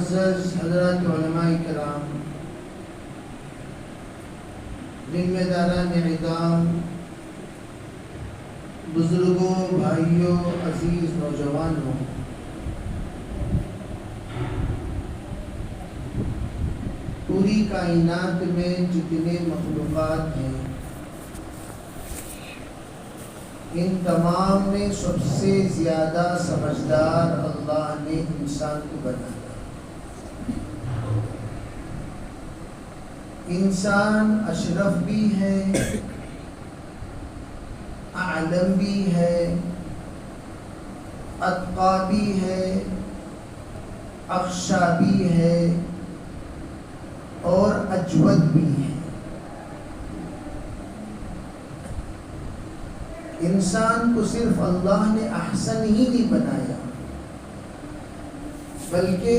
معزز حضرات علماء کرام، ذمہ داران اعظام، بزرگوں، بھائیوں، عزیز نوجوانوں، پوری کائنات میں جتنے مخلوقات ہیں ان تمام میں سب سے زیادہ سمجھدار اللہ نے انسان کو بنایا۔ انسان اشرف بھی ہے، اعلم بھی ہے، اتقی بھی ہے، اخشی بھی ہے اور اجود بھی ہے۔ انسان کو صرف اللہ نے احسن ہی نہیں بنایا بلکہ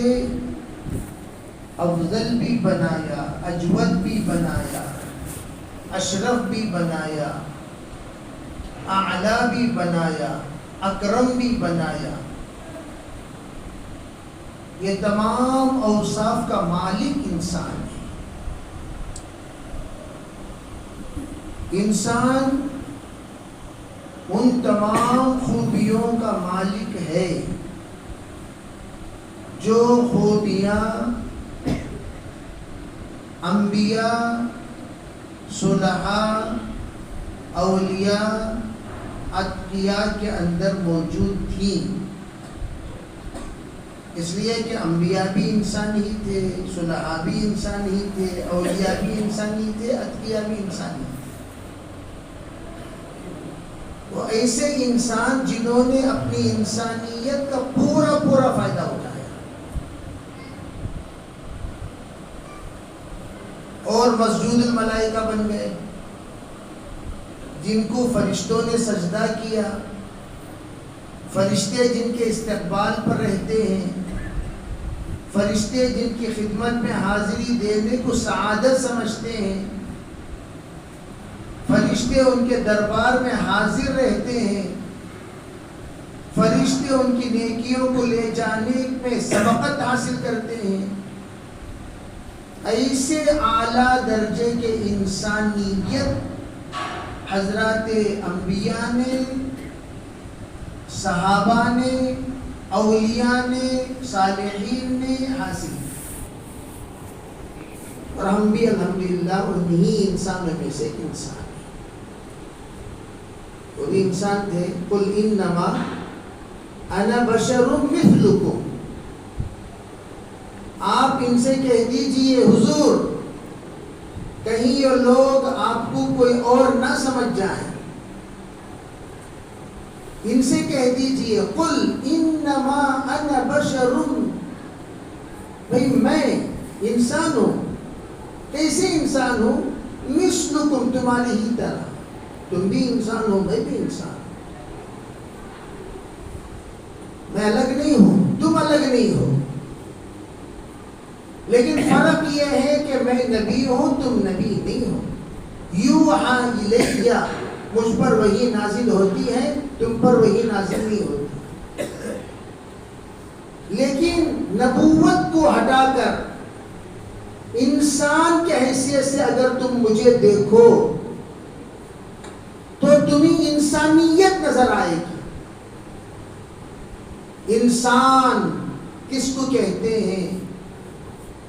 افضل بھی بنایا، اجود بھی بنایا، اشرف بھی بنایا، اعلی بھی بنایا، اکرم بھی بنایا۔ یہ تمام اوصاف کا مالک انسان ہے۔ انسان ان تمام خوبیوں کا مالک ہے جو خوبیاں انبیاء، صلحاء، اولیاء، اتقیاء کے اندر موجود تھیں۔ اس لیے کہ انبیاء بھی انسان ہی تھے، صلحاء بھی انسان ہی تھے، اولیاء بھی انسان ہی تھے، اتقیاء بھی انسان ہی تھے۔ وہ ایسے انسان جنہوں نے اپنی انسانیت کا پورا فائدہ اٹھایا اور مسجود الملائکہ بن گئے، جن کو فرشتوں نے سجدہ کیا، فرشتے جن کے استقبال پر رہتے ہیں، فرشتے جن کی خدمت میں حاضری دینے کو سعادت سمجھتے ہیں، فرشتے ان کے دربار میں حاضر رہتے ہیں، فرشتے ان کی نیکیوں کو لے جانے میں سبقت حاصل کرتے ہیں۔ ایسے اعلیٰ درجے کے انسانیت حضرات انبیاء نے، صحابہ نے، اولیاء نے، صالحین نے حاصل کی، اور ہم بھی الحمدللہ انہی انسانوں میں سے ایک انسان ہیں۔ وہ بھی انسان تھے۔ قل انما انا بشر مثلکم، آپ ان سے کہہ دیجئے حضور، کہیں یہ لوگ آپ کو کوئی اور نہ سمجھ جائیں، ان سے کہہ دیجئے قل انما انا بشر، بھئی میں انسان ہوں۔ کیسے انسان ہوں؟ مثلکم، تمہاری ہی طرح، تم بھی انسان ہو، میں بھی انسان ہوں، میں الگ نہیں ہوں، تم الگ نہیں ہو، لیکن فرق یہ ہے کہ میں نبی ہوں، تم نبی نہیں ہو۔ یوحیٰ الیہ، مجھ پر وحی نازل ہوتی ہے، تم پر وحی نازل نہیں ہوتی۔ لیکن نبوت کو ہٹا کر انسان کی حیثیت سے اگر تم مجھے دیکھو تو تمہیں انسانیت نظر آئے گی۔ انسان کس کو کہتے ہیں؟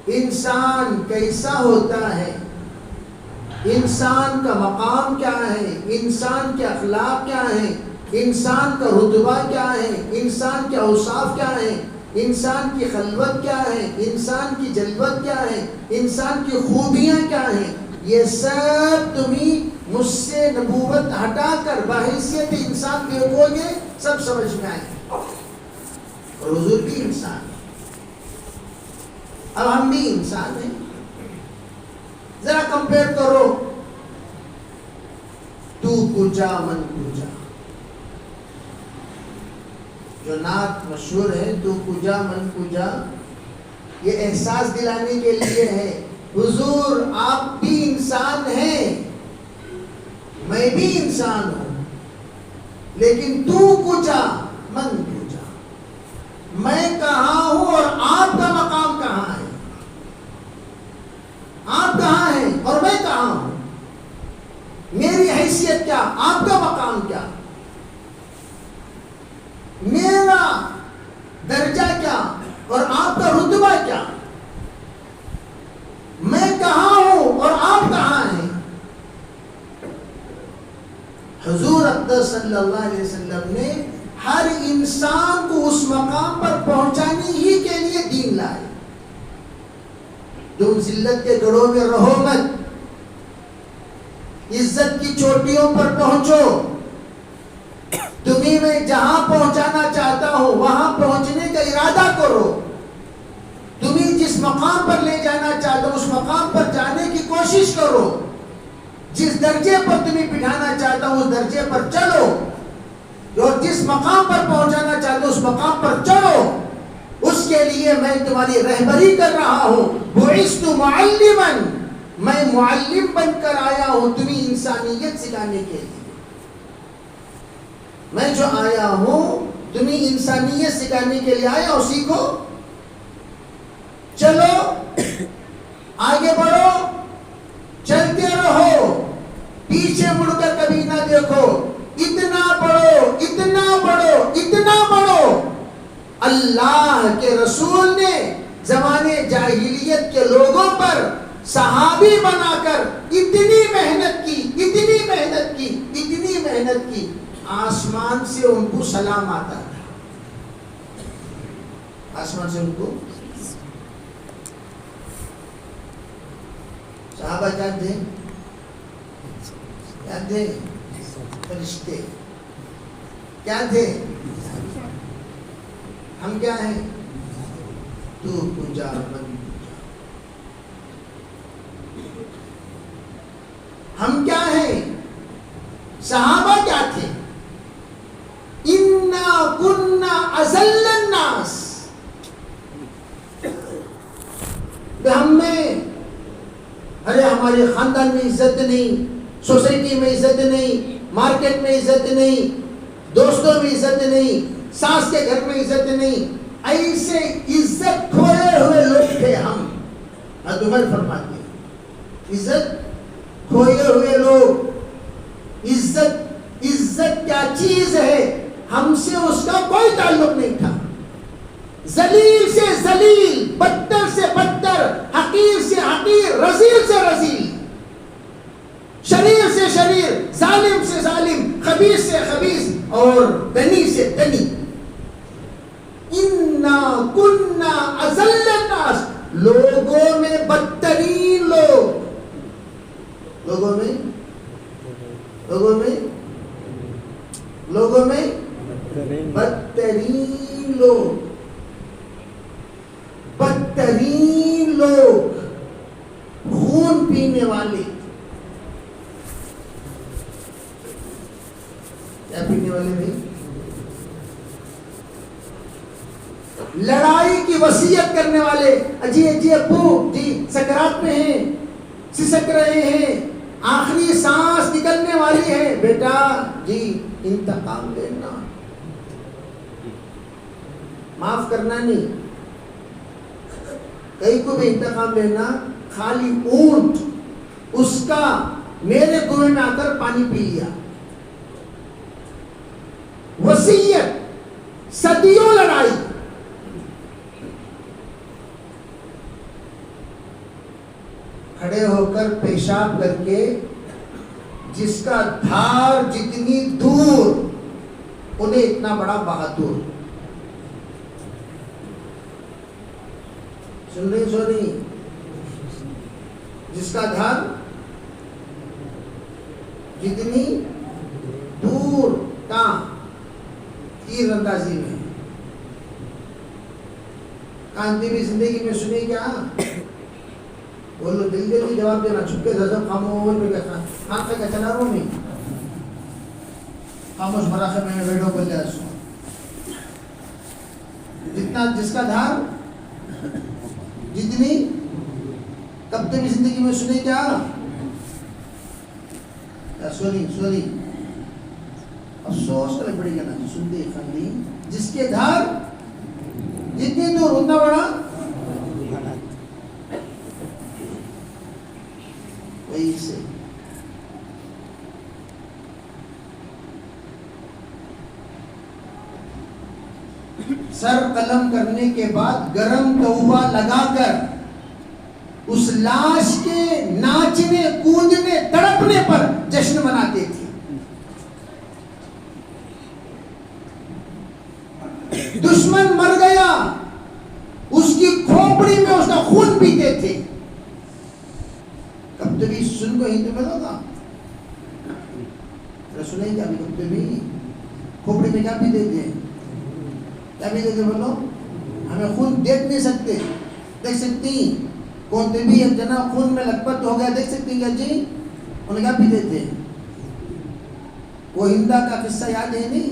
انسان کیسا ہوتا ہے؟ انسان کا مقام کیا ہے؟ انسان کے اخلاق کیا ہیں؟ انسان کا رتبہ کیا ہے؟ انسان کے اوصاف کیا ہیں؟ انسان کی خلوت کیا ہے؟ انسان کی جلوت کیا ہے؟ انسان کی خوبیاں کیا ہیں؟ یہ سب تمہیں مجھ سے نبوت ہٹا کر بحیثیت انسان دیکھو گے، سب سمجھ میں آئے گا۔ اور حضور بھی انسان ہے، اب ہم بھی انسان ہیں۔ ذرا کمپیئر کرو، تو کجا من کجا، جو نعت مشہور ہے، تو کجا من کجا، یہ احساس دلانے کے لیے ہے حضور آپ بھی انسان ہیں، میں بھی انسان ہوں، لیکن تو کجا من کجا، میں کہاں ہوں اور آپ کا مقام کہاں درجہ کیا اور آپ کا رتبہ کیا؟ میں کہاں ہوں اور آپ کہاں ہیں؟ حضور اقدس صلی اللہ علیہ وسلم نے ہر انسان کو اس مقام پر پہنچانے ہی کے لیے دین لائے. تم ذلت کے گڑھوں میں رہو مت، عزت کی چوٹیوں پر پہنچو. تمہیں میں جہاں پہنچانا چاہتا ہوں وہاں پہنچنے کا ارادہ کرو. تمہیں جس مقام پر لے جانا چاہتا ہوں اس مقام پر جانے کی کوشش کرو. جس درجے پر تمہیں بٹھانا چاہتا ہوں اس درجے پر چلو، اور جس مقام پر پہنچانا چاہتا ہوں اس مقام پر چلو. اس کے لیے میں تمہاری رہبری کر رہا ہوں. بعثت معلما، میں معلم بن کر آیا ہوں تمہیں انسانیت سکھانے کے لیے. میں جو آیا ہوں تمہیں انسانیت سکھانے کے لیے آیا ہوں. سیکھو، چلو، آگے بڑھو، چلتے رہو، پیچھے مڑ کر کبھی نہ دیکھو. اتنا بڑھو، اتنا بڑھو، اتنا بڑھو. اللہ کے رسول نے زمانے جاہلیت کے لوگوں پر صحابی بنا کر اتنی محنت کی، اتنی محنت کی، اتنی محنت کی، آسمان سے ان کو سلام آتا تھا. آسمان سے ان کو صحابہ کیا تھے؟ کیا تھے؟ فرشتے. کیا تھے؟ ہم کیا ہیں؟ تو پوجا من. ہم کیا ہیں؟ صحابہ کیا تھے؟ اِنَّا كُنَّا أَذَلَّ النَّاسِ. ہم میں، ارے ہمارے خاندان میں عزت نہیں، سوسائٹی میں عزت نہیں، مارکیٹ میں عزت نہیں، دوستوں میں عزت نہیں، ساس کے گھر میں عزت نہیں. ایسے عزت کھوئے ہوئے لوگ تھے ہم. عمر فرماتے ہیں عزت کھوئے ہوئے لوگ. عزت کیا چیز ہے ہم سے اس کا کوئی تعلق نہیں تھا. ذلیل سے ذلیل، بدتر سے بدتر، حقیر سے حقیر، رذیل سے رذیل، شریر سے شریر، ظالم سے ظالم، خبیث سے خبیث اور دنی سے دنی. اِنَّا كُنَّا أَذَلَّ النَّاسِ. لوگوں میں بدترین لوگ، لوگوں میں بدترین لوگ، بدترین لوگ، خون پینے والے. کیا پینے والے بھائی؟ لڑائی کی وصیت کرنے والے. جی ابو جی سکرات میں ہیں، سسک رہے ہیں، آخری سانس نکلنے والی ہے، بیٹا جی انتقام لینا، معاف کرنا نہیں. کئی کو بھی انتقام لینا. خالی اونٹ اس کا میرے کنویں میں آ کر پانی پی لیا. وصیت، صدیوں لڑائی. کھڑے ہو کر پیشاب کر کے جس کا دھار جتنی دور انہیں اتنا بڑا بہادر. سن رہی سو نہیں؟ جس کا دھار جتنی دور، کہاں؟ تیر اندازی میں. کانتی بھی زندگی میں سنے کیا؟ بولو جلدی جلدی جواب دینا. چھپکے سے خاموش میں کیا خان کا چلا رہا ہوں میں، خاموش مراقب میں بیٹھو بول جائے سو. جتنا جس کا دھار جتنی، کب تک زندگی میں سنے کیا؟ سوری افسوس کرے پڑے گا نا. سنتے خالی جس کے دھار جتنی دور اتنا بڑا. وہی سے سر قلم کرنے کے بعد گرم توبہ لگا کر اس لاش کے ناچنے کودنے تڑپنے پر جشن مناتے تھے. دشمن مر گیا اس کی کھوپڑی میں اس کا خون پیتے تھے. کب تبھی سن کو ہندو میں ہوگا سنیں کیا کب تبھی کھوپڑی میں کیا پیتے تھے, کیا پیتے تھے بولو. ہمیں خون دیکھ نہیں سکتے, دیکھ سکتی کون تبھی ایک جنا خون میں لکپت ہو گیا, دیکھ سکتی کیا جی. انہیں کیا پیتے تھے, وہ ہندا کا قصہ یاد ہے نہیں,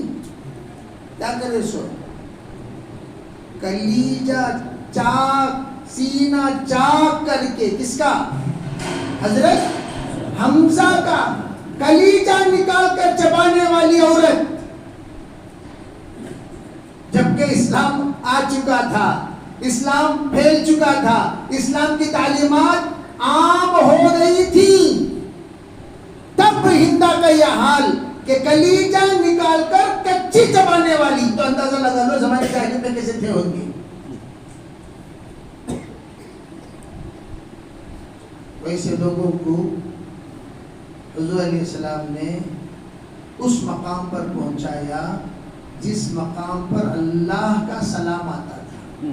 کیا کرے سو کلیجہ چاک سینہ چاک کر کے, کس کا, حضرت حمزہ کا کلیجہ نکال کر چبانے والی عورت. جبکہ اسلام آ چکا تھا, اسلام پھیل چکا تھا, اسلام کی تعلیمات عام ہو گئی تھی, تب ہندا کا یہ حال کہ کلیجہ نکال کر کچی چبانے والی. تو اندازہ لگا لو زمانے جاہلیت میں کیسے تھے ہوں گے. ویسے لوگوں کو حضور علیہ السلام نے اس مقام پر پہنچایا جس مقام پر اللہ کا سلام آتا تھا.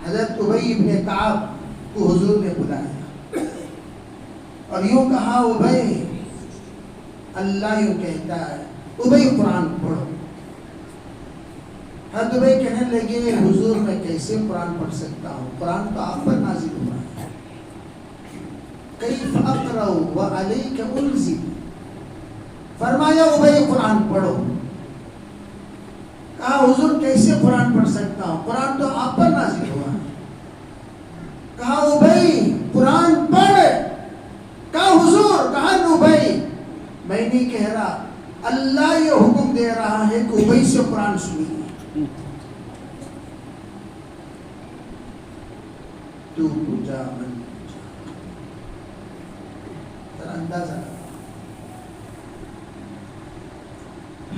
حضرت ابی ابن کعب کو حضور نے بلایا اور یوں کہا, ابی اللہ یوں کہتا ہے, ابی قرآن پڑھو. حضرت ابی کہنے لگے, حضور میں کیسے قرآن پڑھ سکتا ہوں, قرآن تو آپ پر نازل ہوا ہے. کیف اقرأ وعلیک انزل, فرمایا ابی قرآن پڑھو. کہا حضور کیسے قرآن پڑھ سکتا ہوں, قرآن تو آپ پر نازل ہوا ہے. کہا ابی قرآن پڑھ. کہا حضور, کہا ابی میں نہیں کہہ رہا, اللہ یہ حکم دے رہا ہے کہ ابی سے قرآن سنیے. تو پوجا من پوجا, ذرا اندازہ لگا.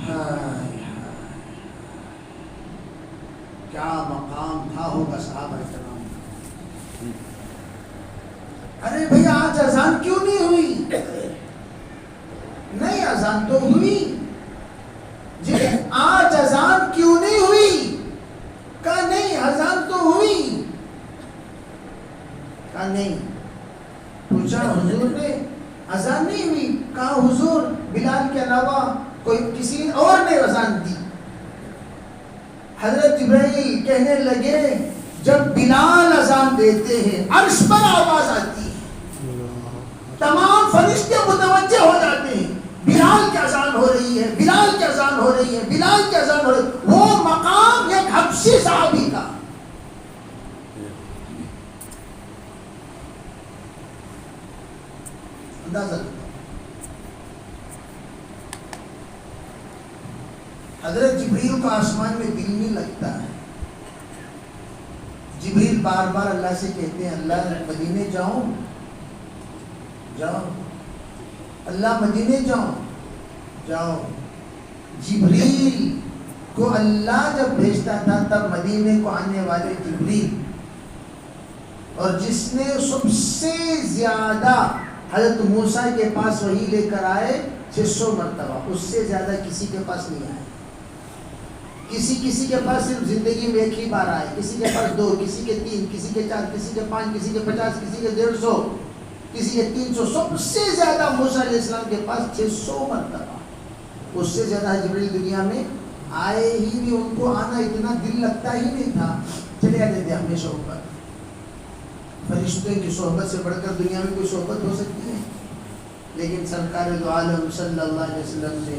ہائے کیا مقام تھا ہوگا صحابہ کرام. ارے بھئی آج اذان کیوں نہیں ہوئی, نہیں اذان تو ہوئی جی, آج اذان کیوں نہیں ہوئی. کہا نہیں اذان تو ہوئی. کہا نہیں. پوچھا حضور نے اذان نہیں ہوئی. کہا حضور بلال کے علاوہ کوئی کسی اور نے اذان دی. حضرت جبرائیل کہنے لگے جب بلال اذان دیتے ہیں عرش پر آواز آتی ہے, تمام فرشتے متوجہ ہو جاتے ہیں, بلال کی اذان ہو رہی ہے, بلال کی اذان ہو رہی ہے, بلال کی اذان ہو رہی ہے. وہ مقام ایک حبشی صحابی کا. اندازہ لگا. حضرت جبریل کو آسمان میں دل نہیں لگتا ہے. جبریل بار بار اللہ سے کہتے ہیں اللہ مدینے جاؤں, جاؤ اللہ مدینے جاؤ, جاؤ. جبریل کو اللہ جب بھیجتا تھا تب مدینے کو آنے والے جبریل, اور جس نے سب سے زیادہ حضرت موسیٰ کے پاس وحی لے کر آئے 600 مرتبہ, اس سے زیادہ کسی کے پاس نہیں آئے. کسی کے پاس صرف زندگی میں ایک ہی بار آئے, کسی کے پاس 2, کسی کے 3, کسی کے 4, کسی کے 5, کسی کے 50, کسی کے 150, کسی کے 300. سب سے زیادہ موسیٰ علیہ السلام کے پاس 600 مرتبہ. اس سے زیادہ جبریل دنیا میں آئے ہی نہیں. ان کو آنا اتنا دل لگتا ہی نہیں تھا. چلے آتے تھے اپنے شوق پر. فرشتوں کی صحبت سے بڑھ کر دنیا میں کوئی صحبت ہو سکتی ہے, لیکن سرکار دو عالم صلی اللہ علیہ وسلم نے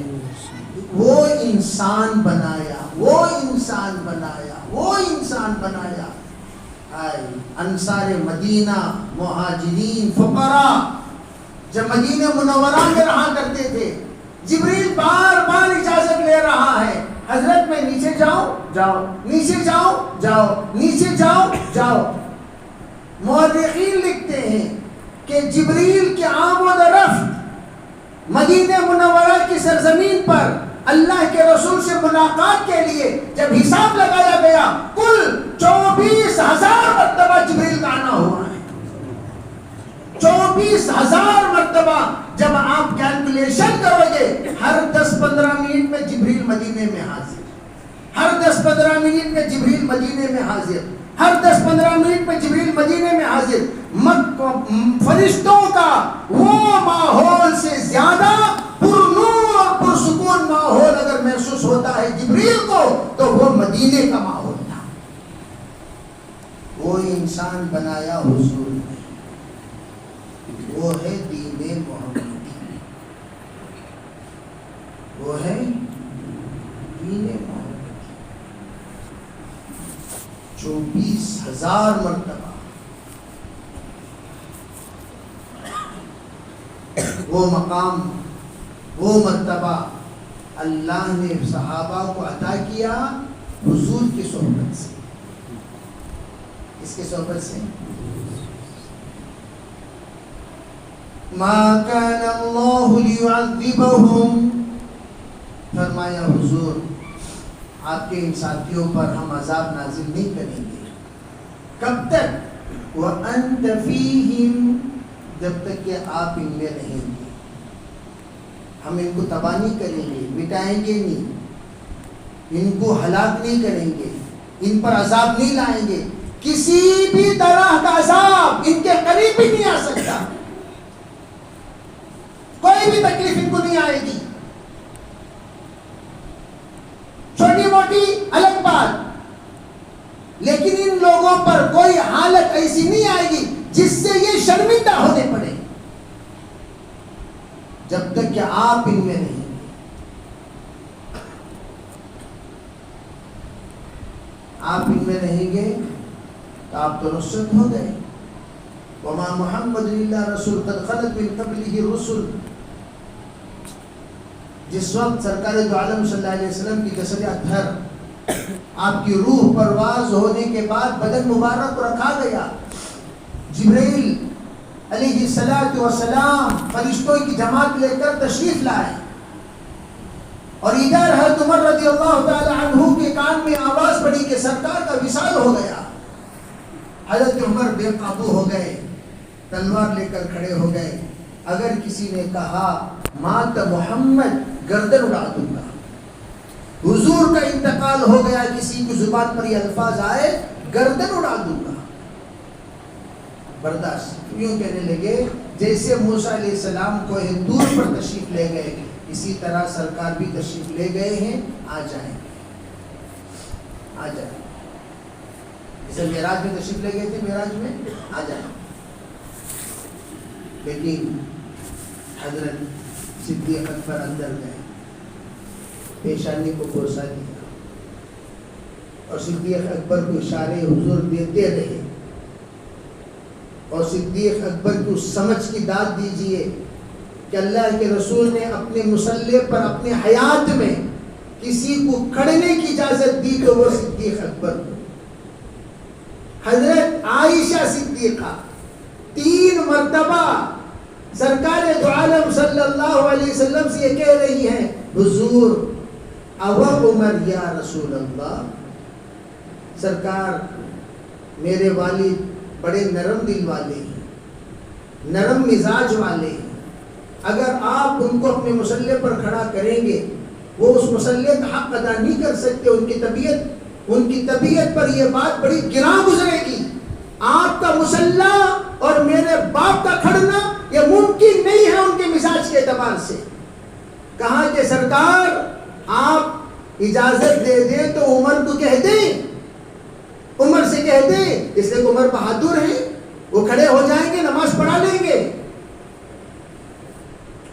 وہ انسان بنایا, وہ انسان بنایا, وہ انسان بنایا. انصار مدینہ, مہاجرین, فقراء جب مدینہ منورہ میں رہا کرتے تھے, جبریل بار بار اجازت لے رہا ہے, حضرت میں نیچے جاؤ, جاؤ, نیچے جاؤ, جاؤ, نیچے جاؤ, جاؤ. مورخین لکھتے ہیں کہ جبریل کے آمد و رفت مدینہ منورہ کی سرزمین پر اللہ کے رسول سے ملاقات کے لیے جب حساب لگایا گیا کل 24,000 مرتبہ جبریل کا آنا ہوا ہے. 24,000 مرتبہ. جب آپ کیلکولیشن کرو گے ہر 10-15 منٹ میں جبریل مدینے میں حاضر, ہر 10-15 منٹ میں جبریل مدینے میں حاضر, ہر 10-15 منٹ میں جبریل مدینے میں حاضر. فرشتوں کا وہ ماحول سے زیادہ پرنور اور پرسکون ماحول اگر محسوس ہوتا ہے جبریل کو تو وہ مدینے کا ماحول تھا. وہ انسان بنایا حضور نے, وہ ہے دین محمدی, وہ ہے دین محمدی. 24,000 مرتبہ وہ مقام, وہ مرتبہ اللہ نے صحابہ کو عطا کیا حضور کی صحبت سے. اس کی صحبت سے ما کان اللہ لیعذبہم, فرمایا حضور آپ کے ان ساتھیوں پر ہم عذاب نازل نہیں کریں گے. کب تک؟ وَأَنْتَ فِيهِمْ, جب تک کہ آپ ان میں رہیں گے. ہم ان کو تباہ نہیں کریں گے, مٹائیں گے نہیں, ان کو ہلاک نہیں کریں گے, ان پر عذاب نہیں لائیں گے. کسی بھی طرح کا عذاب ان کے قریب بھی نہیں آ سکتا, کوئی بھی تکلیف ان کو نہیں آئے گی. چھوٹی موٹی الگ بات, لیکن ان لوگوں پر کوئی حالت ایسی نہیں آئے گی جس سے یہ شرمندہ ہونے پڑے جب تک کہ آپ ان میں نہیں. آپ ان میں رہیں گے تو آپ تو نصرت ہو گئے. وما محمد الا رسول قد خلت من قبله الرسل. جس وقت سرکار دو عالم صلی اللہ علیہ وسلم کی جسد اطہر, آپ کی روح پرواز ہونے کے بعد بدن مبارک کو رکھا گیا, جبرائیل علیہ السلام فرشتوں کی جماعت لے کر تشریف لائے, اور ادھر حضرت عمر رضی اللہ تعالی عنہ کے کان میں آواز پڑی کہ سرکار کا وصال ہو گیا. حضرت عمر بے قابو ہو گئے, تلوار لے کر کھڑے ہو گئے. اگر کسی نے کہا مات محمد, گردن اڑا دوں گا. حضور کا انتقال ہو گیا, کسی کی زبان پر یہ الفاظ آئے, گردن اڑا دوں گا. برداشت یوں کہنے لگے جیسے موسیٰ علیہ السلام کو طور پر تشریف لے گئے, اسی طرح سرکار بھی تشریف لے گئے ہیں, آ جائیں آ جائیں. جیسے معراج میں تشریف لے گئے تھے, معراج میں آ جائیں. لیکن حضرت صدیق اکبر اندر گئے, پیشانی کو بوسہ دیا, اور صدیق اکبر کو اشارے حضور دیتے رہے. اور صدیق اکبر کو سمجھ کی داد دیجئے کہ اللہ کے رسول نے اپنے مصلح پر اپنے حیات میں کسی کو کھڑنے کی اجازت دی تو وہ صدیق اکبر کو. حضرت عائشہ صدیقہ 3 مرتبہ سرکار دو عالم صلی اللہ علیہ وسلم سے یہ کہہ رہی ہیں, حضور او عمر یا رسول اللہ, سرکار میرے والد بڑے نرم دل والے ہیں, نرم مزاج والے ہیں, اگر آپ ان کو اپنے مصلح پر کھڑا کریں گے وہ اس مصلح کا حق ادا نہیں کر سکتے. ان کی طبیعت پر یہ بات بڑی گراں گزرے گی. آپ کا مصلح اور میرے باپ کا کھڑنا یہ ممکن نہیں ہے ان کے مزاج کے اعتبار سے. کہا کہ سرکار آپ اجازت دے دیں تو عمر کو کہہ دیں, عمر سے کہہ دیں, اس لیے عمر بہادر ہیں, وہ کھڑے ہو جائیں گے, نماز پڑھا لیں گے.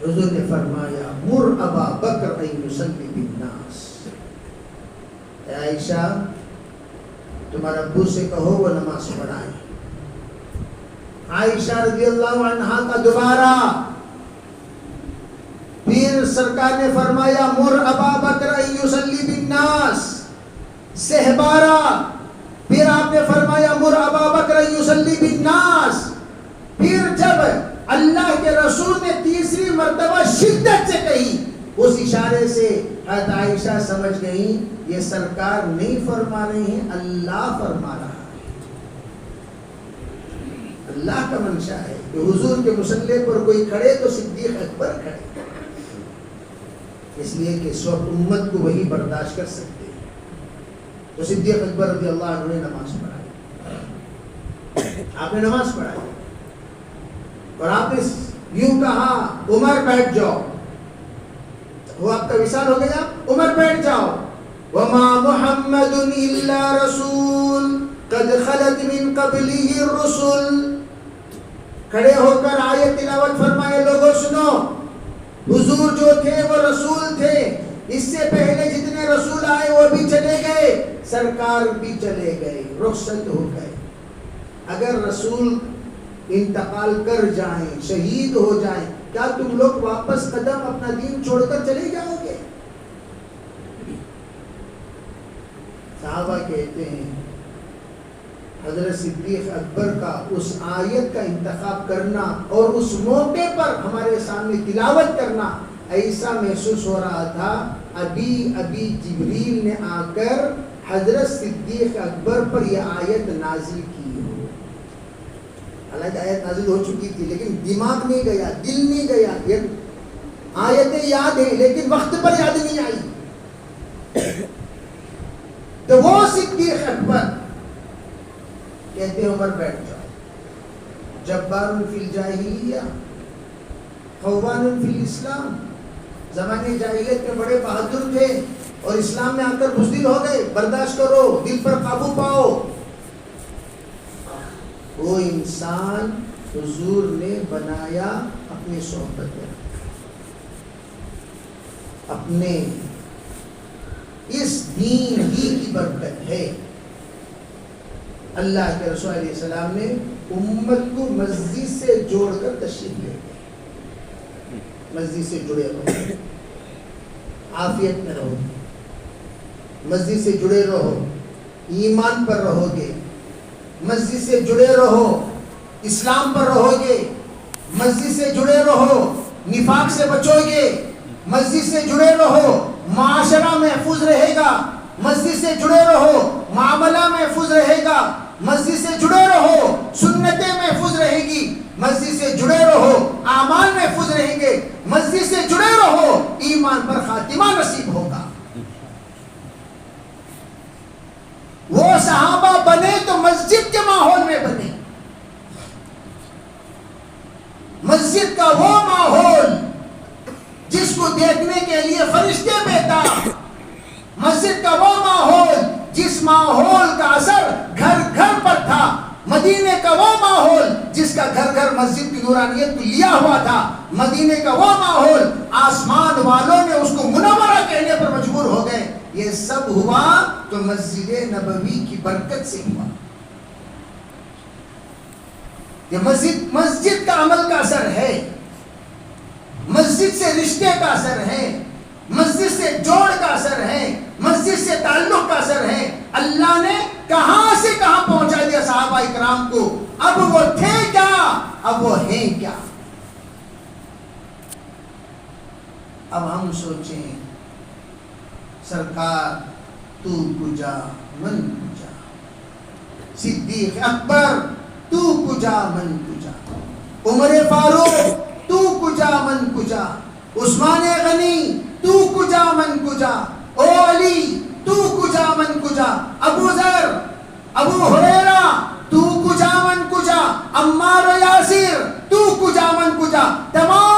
حضور نے فرمایا مر ابا بکر ان یصلی بالناس, عائشہ تمہارے ابو سے کہو وہ نماز پڑھائیں. عائشہ رضی اللہ عنہا کا دوبارہ پھر سرکار نے فرمایا مر ابا بکر ان یصلی بالناس. 6 پھر آپ نے فرمایا مر ابا بکر ان یصلی بالناس. پھر جب اللہ کے رسول نے 3 مرتبہ شدت سے کہی, اس اشارے سے حضرت عائشہ سمجھ گئیں یہ سرکار نہیں فرما رہے ہیں، اللہ فرما رہا ہے، اللہ کا منشا ہے کہ حضور کے مصلی پر کوئی کھڑے تو صدیق اکبر کھڑے، اس لیے کہ اس وقت امت کو وہی برداشت کر سکتے ہیں۔ تو صدیق اکبر رضی اللہ عنہ نے نماز پڑھائی، آپ نے نماز پڑھائی اور آپ نے یوں کہا عمر بیٹھ جاؤ، وہ آپ کا وصال ہو گیا، عمر بیٹھ جاؤ، وما محمد الا رسول قد خلت من قبله الرسل، کھڑے ہو کر آیت تلاوت فرمائے، لوگوں سنو، حضور جو تھے وہ رسول تھے، اس سے پہلے جتنے رسول آئے وہ بھی چلے گئے، سرکار بھی چلے گئے، رخصت ہو گئے۔ اگر رسول انتقال کر جائیں، شہید ہو جائیں، کیا تم لوگ واپس قدم اپنا دین چھوڑ کر چلے جاؤ گے؟ صحابہ کہتے ہیں حضرت صدیق اکبر کا اس آیت کا انتخاب کرنا اور اس موقع پر ہمارے سامنے تلاوت کرنا ایسا محسوس ہو رہا تھا ابھی جبریل نے آ کر حضرت صدیق اکبر پر یہ آیت نازل کی ہو۔ حالانکہ آیت نازل ہو چکی تھی لیکن دماغ نہیں گیا، دل نہیں گیا، یہ آیتیں یاد ہیں لیکن وقت پر یاد نہیں آئی۔ تو وہ صدیق اکبر کہتے ہیں عمر بیٹھ جاؤ، جبار فی الجاہلیہ خوان فی الاسلام، زمانے جاہلیت میں بڑے بہادر تھے اور اسلام میں آ کر بزدل ہو گئے، برداشت کرو، دل پر قابو پاؤ۔ وہ انسان حضور نے بنایا اپنی صحبت میں، اپنے اس دین ہی کی برکت ہے۔ اللہ کے رسول علیہ السلام نے امت کو مسجد سے جوڑ کر تشریف لے گئے، مسجد سے جڑے رہو، عافیت میں رہو، مسجد سے جڑے رہو، ایمان پر رہو گے، مسجد سے جڑے رہو، اسلام پر رہو گے، مسجد سے جڑے رہو، نفاق سے بچو گے، مسجد سے جڑے رہو، معاشرہ محفوظ رہے گا، مسجد سے جڑے رہو، معاملہ محفوظ رہے گا، مسجد سے جڑے رہو، سنتیں محفوظ رہے گی، مسجد سے جڑے رہو، اعمال محفوظ رہیں گے، مسجد سے جڑے رہو، ایمان پر خاتمہ نصیب ہوگا۔ وہ صحابہ بنے تو مسجد کے ماحول میں بنے، مسجد کا وہ ماحول جس کو دیکھنے کے لیے فرشتے بیدار، مسجد کا وہ ماحول جس ماحول کا اثر گھر گھر پر تھا، مدینے کا وہ ماحول جس کا گھر گھر مسجد کی نورانیت کو لیا ہوا تھا، مدینے کا وہ ماحول آسمان والوں نے اس کو منورہ کہنے پر مجبور ہو گئے۔ یہ سب ہوا تو مسجد نبوی کی برکت سے ہوا۔ یہ مسجد کا عمل کا اثر ہے، مسجد سے رشتے کا اثر ہے، مسجد سے جوڑ کا اثر ہے، مسجد سے تعلق کا اثر ہے۔ اللہ نے کہاں سے کہاں پہنچا دیا صحابہ اکرام کو، اب وہ تھے کیا، اب وہ ہیں کیا۔ اب ہم سوچیں سرکار تو کجا من کجا، صدیق اکبر تو کجا من کجا، عمر فاروق تو کجا من کجا، عثمان غنی تو کجا من کجا، او علی تو کجا من کجا، ابو ذر، ابو ہریرہ تو کجا من کجا، عمار و یاسر تو کجا من کجا، تمام